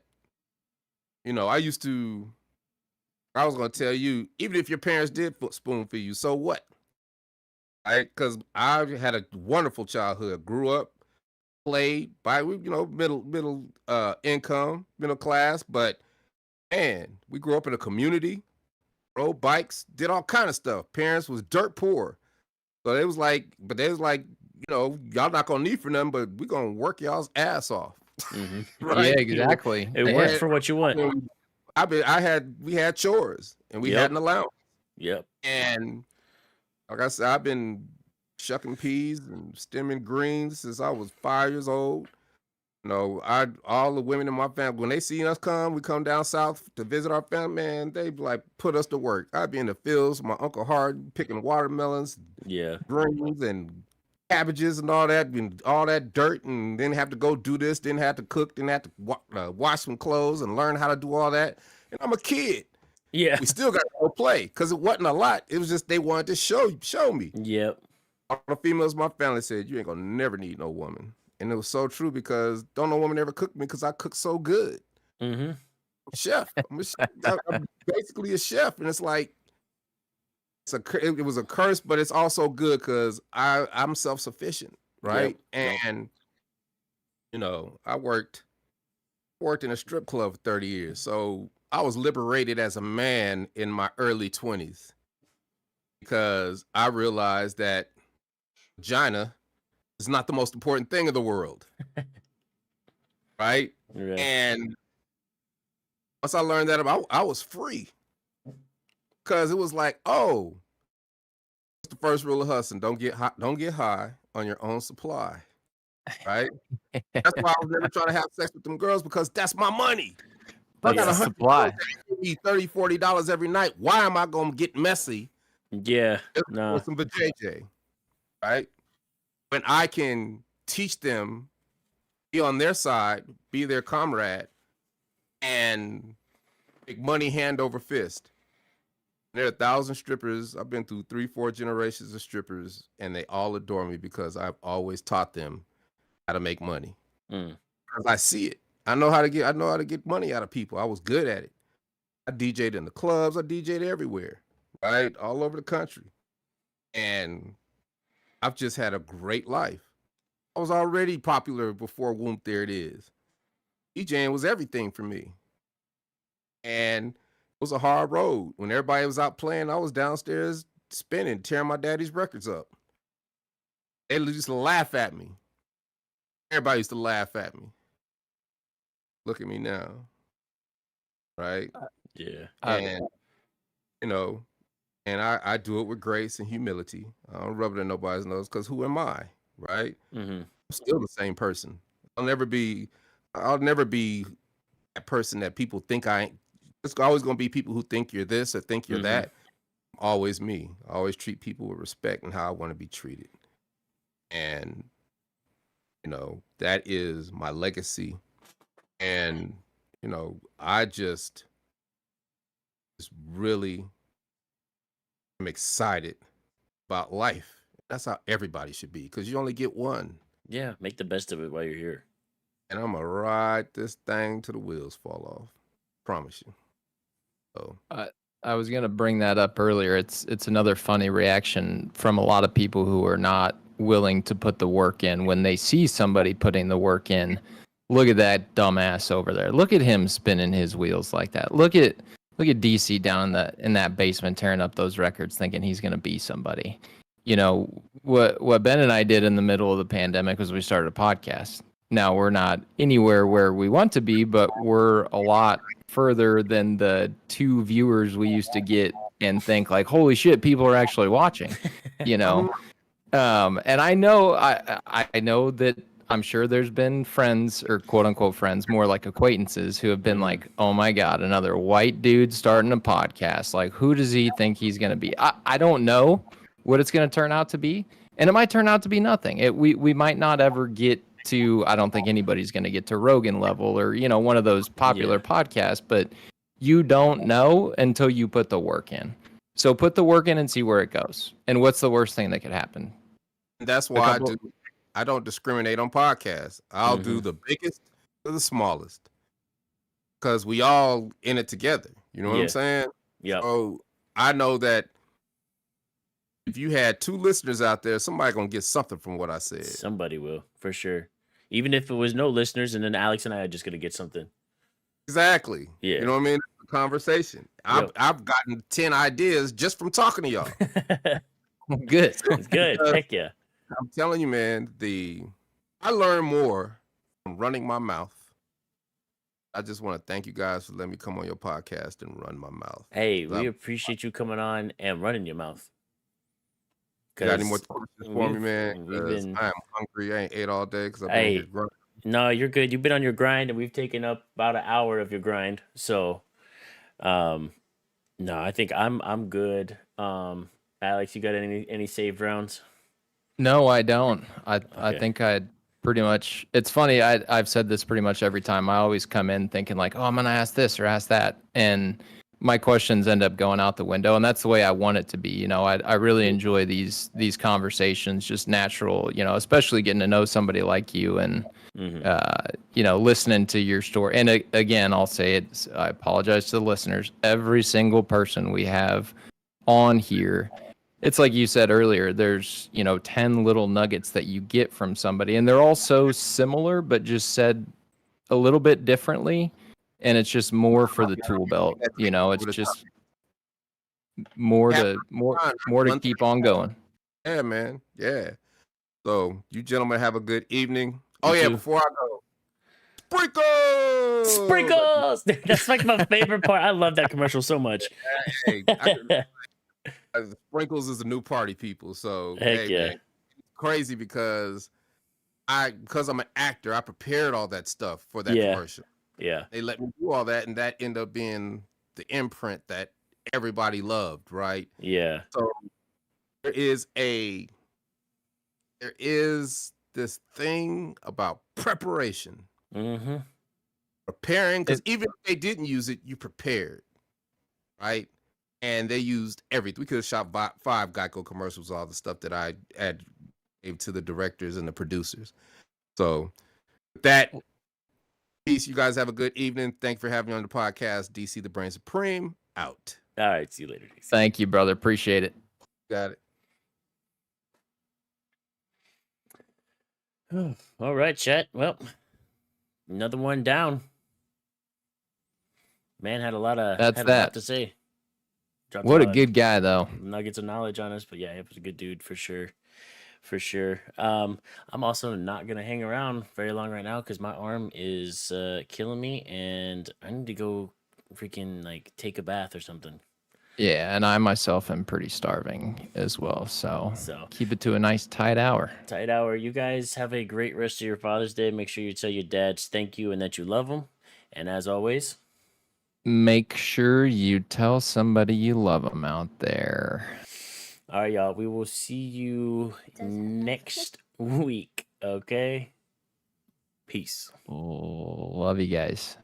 I was gonna tell you, even if your parents did spoon feed you, so what? Because I had a wonderful childhood, grew up, played by, middle income, middle class, but man, we grew up in a community, rode bikes, did all kind of stuff. Parents was dirt poor. So it was like, but they was like, y'all not gonna need for nothing, but we gonna work y'all's ass off. Mm-hmm. Yeah, Right? exactly. It works for what you want. We had chores and we had an allowance. Yep. And like I said, I've been shucking peas and stemming greens since I was 5 years old. All the women in my family, when they see us come, we come down south to visit our family, man, they like put us to work. I'd be in the fields, my Uncle Hard picking watermelons, Yeah. greens and cabbages and all that dirt, and then have to go do this, then have to cook, then have to wash some clothes and learn how to do all that. And I'm a kid. Yeah. We still got to go play because it wasn't a lot. It was just they wanted to show me. Yep. All the females in my family said, "You ain't gonna never need no woman." And it was so true because don't no woman ever cooked me because I cook so good. Mm-hmm. Chef. I'm basically a chef, and it's like it was a curse, but it's also good because I'm self-sufficient, right? Yep. And I worked in a strip club for 30 years, so I was liberated as a man in my early 20s because I realized that vagina is not the most important thing in the world, right? Right. And once I learned that, I was free because it was like, oh, it's the first rule of hustling: don't get high on your own supply, right? That's why I was never trying to have sex with them girls because that's my money. I That's got the $100 supply. $30, $40 every night. Why am I gonna get messy? Yeah. With No. some vajayjay, right? When I can teach them, be on their side, be their comrade, and make money hand over fist. There are 1,000 strippers. I've been through 3-4 generations of strippers, and they all adore me because I've always taught them how to make money. Mm. Because I see it. I know how to get money out of people. I was good at it. I DJ'd in the clubs. I DJ'd everywhere, right? All over the country. And I've just had a great life. I was already popular before Whomp There It Is. DJing was everything for me. And it was a hard road. When everybody was out playing, I was downstairs spinning, tearing my daddy's records up. They used to laugh at me. Everybody used to laugh at me. Look at me now. Right? Yeah. And, and I do it with grace and humility. I don't rub it in nobody's nose because who am I? Right? Mm-hmm. I'm still the same person. I'll never be that person that people think I ain't. It's always going to be people who think you're this or think you're that. Always me. I always treat people with respect and how I want to be treated. And, that is my legacy. And, I just really am excited about life. That's how everybody should be because you only get one. Yeah. Make the best of it while you're here. And I'm going to ride this thing till the wheels fall off. Promise you. So. I was gonna bring that up earlier. It's another funny reaction from a lot of people who are not willing to put the work in when they see somebody putting the work in. Look at that dumbass over there. Look at him spinning his wheels like that. Look at DC down in that basement tearing up those records, thinking he's gonna be somebody. What Ben and I did in the middle of the pandemic was we started a podcast. Now we're not anywhere where we want to be, but we're a lot further than the 2 viewers we used to get and think like, holy shit, people are actually watching, And I know, I know that I'm sure there's been friends or quote unquote friends, more like acquaintances who have been like, oh my God, another white dude starting a podcast. Like, who does he think he's going to be? I don't know what it's going to turn out to be. And it might turn out to be nothing. We might not ever get to, I don't think anybody's going to get to Rogan level or, you know, one of those popular podcasts, but you don't know until you put the work in. So put the work in and see where it goes. And what's the worst thing that could happen? And that's why I don't discriminate on podcasts. I'll do the biggest to the smallest, because we all in it together. You know what I'm saying? Yeah. So I know that if you had 2 listeners out there, somebody gonna get something from what I said. Somebody will, for sure. Even if it was no listeners, and then Alex and I are just gonna get something. Exactly. Yeah. You know what I mean? Conversation. I've gotten 10 ideas just from talking to y'all. Good. It's good. Heck yeah. I'm telling you, man, I learn more from running my mouth. I just want to thank you guys for letting me come on your podcast and run my mouth. Hey, we appreciate you coming on and running your mouth. Got any more questions for me, man? I am hungry. I ain't ate all day because I've been here grinding. No, you're good. You've been on your grind, and we've taken up about an hour of your grind. So, no, I think I'm good. Alex, you got any save rounds? No, I don't. I think I'd pretty much. It's funny. I've said this pretty much every time. I always come in thinking like, oh, I'm gonna ask this or ask that, and my questions end up going out the window, and that's the way I want it to be. You know, I really enjoy these conversations, just natural. You know, especially getting to know somebody like you, and you know, listening to your story. And again, I'll say it. I apologize to the listeners. Every single person we have on here, it's like you said earlier, there's, you know, 10 little nuggets that you get from somebody, and they're all so similar, but just said a little bit differently. And it's just more for the tool belt, you know, it's just more to keep on going. Yeah, man. Yeah. So you gentlemen have a good evening. Before I go, Sprinkles! That's like my favorite part. I love that commercial so much. Sprinkles is a new party, people. So Heck yeah. man, crazy because I'm an actor, I prepared all that stuff for that commercial. Yeah. They let me do all that, and that ended up being the imprint that everybody loved, right? Yeah. So there is this thing about preparation. Preparing, because even if they didn't use it, you prepared, right? And they used everything. We could have shot 5 Geico commercials, all the stuff that I gave to the directors and the producers. So with that, peace. You guys have a good evening. Thank you for having me on the podcast. DC the Brain Supreme, out. All right. See you later, DC. Thank you, brother. Appreciate it. Got it. All right, chat. Well, another one down. Man had a lot to say. What a good guy, though. Nuggets of knowledge on us, but yeah, he was a good dude for sure. For sure. I'm also not gonna hang around very long right now because my arm is killing me, and I need to go freaking like take a bath or something. Yeah, and I myself am pretty starving as well. So keep it to a nice tight hour. Tight hour. You guys have a great rest of your Father's Day. Make sure you tell your dads thank you and that you love them. And as always, make sure you tell somebody you love them out there. All right, y'all. We will see you next week. Okay? Peace. Oh, love you guys.